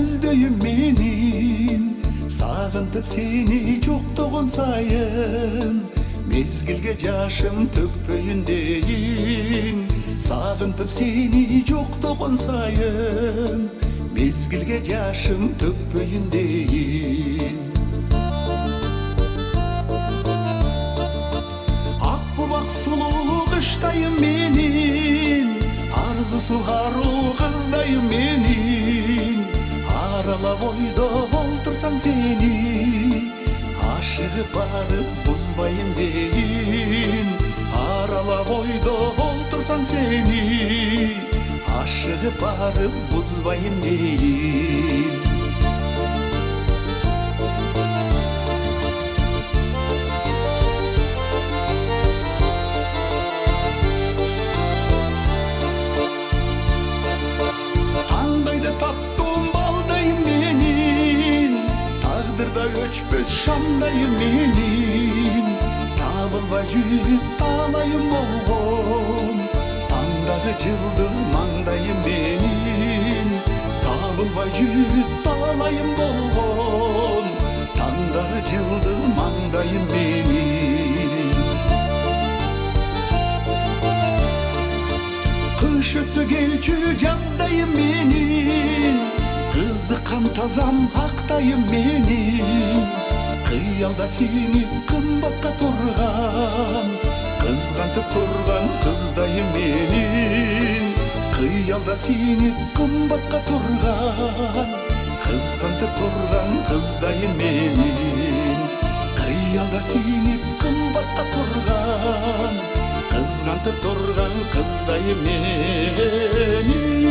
көздейім менин, сағынтып сені жоқтығын сайын, мезгілге жашым төкпөйін дейін. Сағынтып сені жоқтығын сайын, мезгілге жашым төкпөйін дейін. Ақбұбақ сұлу қыштайым менин, арзусу ару қыздайым менин. Аралап ойда олтырсаң сені, ашығып барып бұзбайын дейін. Аралап ойда олтырсаң сені, ашығып барып бұзбайын дейін. Таңдайды таптым балдайым менин, тағдырда өчпөс шамдайым менин. Табылбай жүріп талайым болғым, таңдағы жылдыз маңдайым менин. Табылбай жүріп талайым болғым, таңдағы жылдыз маңдайым менин. Кыш өтсө келчү жаздайым менин, кызыккан тазам актайым менин. Кыялда сиңип кымбатка турган, кызгантып турган кыздайым менин. Кыялда сиңип кымбатка турган, кызгантып турган кыздайым менин. Кыялда сиңип кымбатка турган, кызгантып турган кыздайым менин.